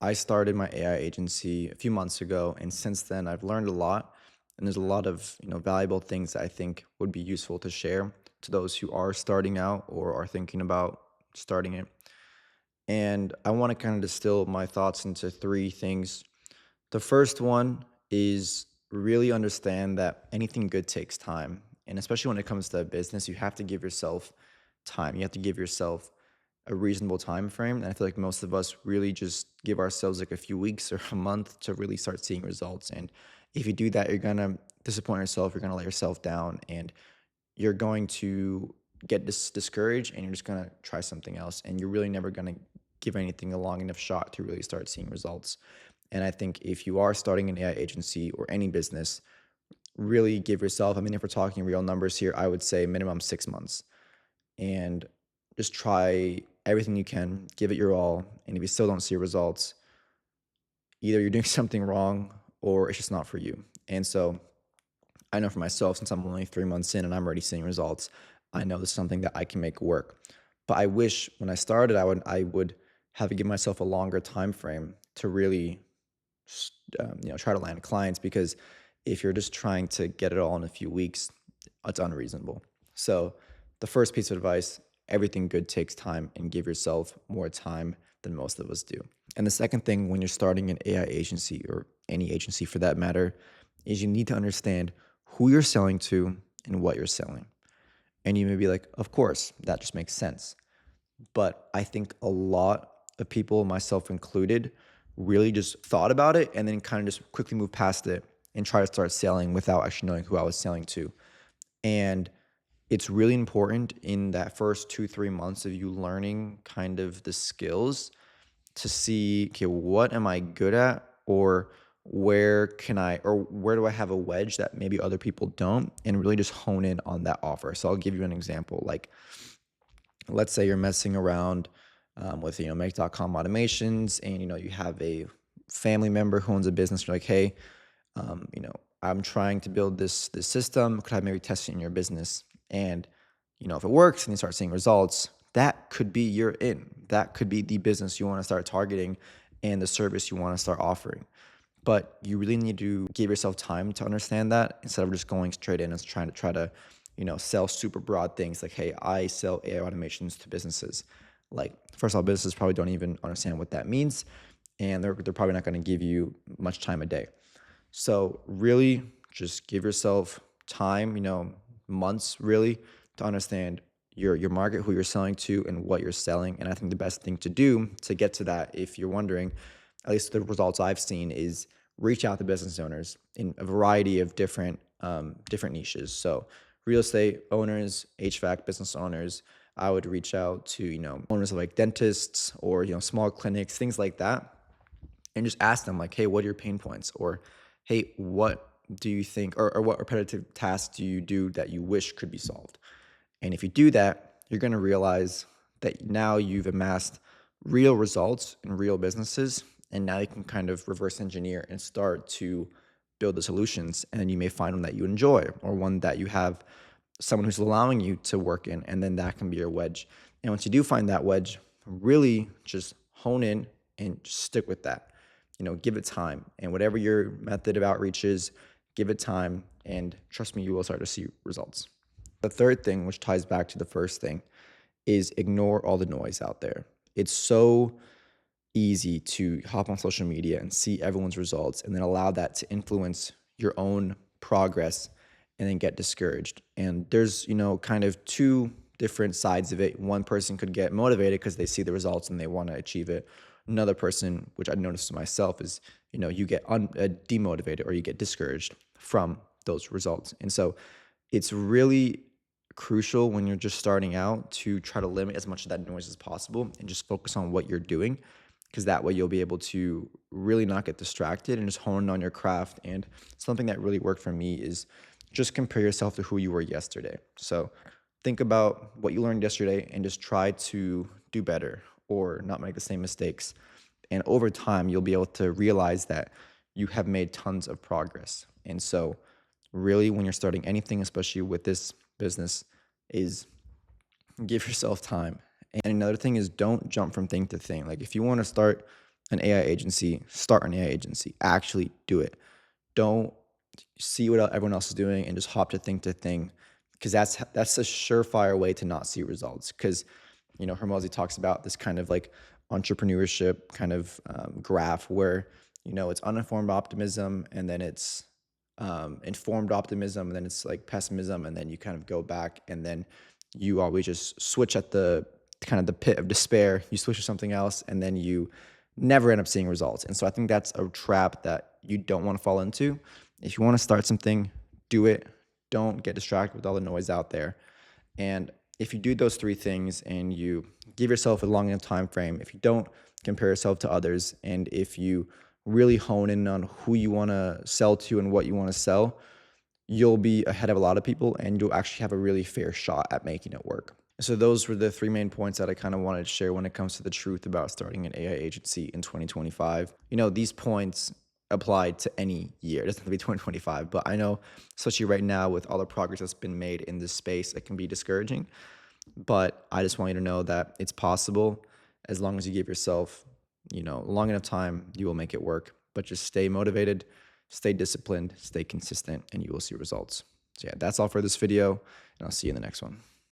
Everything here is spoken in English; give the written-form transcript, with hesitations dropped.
I started my AI agency a few months ago, and since then I've learned a lot. And there's a lot of valuable things that I think would be useful to share to those who are starting out or are thinking about starting it. And I want to kind of distill my thoughts into three things. The first one is really understand that anything good takes time. And especially when it comes to business, you have to give yourself time. You have to give yourself a reasonable time frame. And I feel like most of us really just give ourselves like a few weeks or a month to really start seeing results. And if you do that, you're gonna disappoint yourself, you're gonna let yourself down, and you're going to get discouraged and you're just gonna try something else. And you're really never gonna give anything a long enough shot to really start seeing results. And I think if you are starting an AI agency or any business, really give yourself, I mean, if we're talking real numbers here, I would say minimum 6 months, and just try everything you can, give it your all. And if you still don't see results, either you're doing something wrong or it's just not for you. And so I know for myself, since I'm only 3 months in and I'm already seeing results, I know this is something that I can make work. But I wish when I started, I would have to give myself a longer time frame to really try to land clients, because if you're just trying to get it all in a few weeks, it's unreasonable. So the first piece of advice, everything good takes time, and give yourself more time than most of us do. And the second thing when you're starting an AI agency or any agency for that matter is you need to understand who you're selling to and what you're selling. And you may be like, of course, that just makes sense. But I think a lot of people, myself included, really just thought about it and then kind of just quickly moved past it and try to start selling without actually knowing who I was selling to. And it's really important in that first 2, 3 months of you learning kind of the skills to see, okay, what am I good at? Or where do I have a wedge that maybe other people don't? And really just hone in on that offer. So I'll give you an example. Like, let's say you're messing around with make.com automations, and you have a family member who owns a business. You're like, hey, um, you know I'm trying to build this system, could I maybe test it in your business? And if it works and you start seeing results, that could be your in, that could be the business you want to start targeting and the service you want to start offering. But you really need to give yourself time to understand that, instead of just going straight in and try to sell super broad things like, hey, I sell AI automations to businesses. Like, first of all, businesses probably don't even understand what that means, and they're probably not going to give you much time a day. So really just give yourself time, months really, to understand your market, who you're selling to, and what you're selling. And I think the best thing to do to get to that, if you're wondering, at least the results I've seen, is reach out to business owners in a variety of different niches. So real estate owners, HVAC business owners. I would reach out to owners of like dentists or small clinics, things like that, and just ask them like, hey, what are your pain points? Or hey, what do you think, or what repetitive tasks do you do that you wish could be solved? And if you do that, you're going to realize that now you've amassed real results in real businesses. And now you can kind of reverse engineer and start to build the solutions. And you may find one that you enjoy, or one that you have someone who's allowing you to work in. And then that can be your wedge. And once you do find that wedge, really just hone in and just stick with that. Give it time. And whatever your method of outreach is, give it time. And trust me, you will start to see results. The third thing, which ties back to the first thing, is ignore all the noise out there. It's so easy to hop on social media and see everyone's results and then allow that to influence your own progress and then get discouraged. And there's, kind of two different sides of it. One person could get motivated because they see the results and they want to achieve it. Another person, which I noticed to myself, is, you get demotivated or you get discouraged from those results. And so it's really crucial when you're just starting out to try to limit as much of that noise as possible and just focus on what you're doing, because that way you'll be able to really not get distracted and just hone on your craft. And something that really worked for me is just compare yourself to who you were yesterday. So think about what you learned yesterday and just try to do better or not make the same mistakes. And over time, you'll be able to realize that you have made tons of progress. And so really, when you're starting anything, especially with this business, is give yourself time. And another thing is, don't jump from thing to thing. Like, if you want to start an AI agency, start an AI agency. Actually do it. Don't see what everyone else is doing and just hop to thing, because that's a surefire way to not see results. Because Hormozy talks about this kind of like entrepreneurship kind of graph where it's uninformed optimism, and then it's informed optimism, and then it's like pessimism, and then you kind of go back, and then you always just switch at the kind of the pit of despair. You switch to something else, and then you never end up seeing results. And so I think that's a trap that you don't want to fall into. If you want to start something, do it. Don't get distracted with all the noise out there. And if you do those three things and you give yourself a long enough time frame, if you don't compare yourself to others, and if you really hone in on who you want to sell to and what you want to sell, you'll be ahead of a lot of people, and you'll actually have a really fair shot at making it work. So those were the three main points that I kind of wanted to share when it comes to the truth about starting an AI agency in 2025. These points apply to any year. It doesn't have to be 2025, but I know, especially right now with all the progress that's been made in this space, it can be discouraging. But I just want you to know that it's possible. As long as you give yourself, long enough time, you will make it work. But just stay motivated, stay disciplined, stay consistent, and you will see results. So yeah, that's all for this video, and I'll see you in the next one.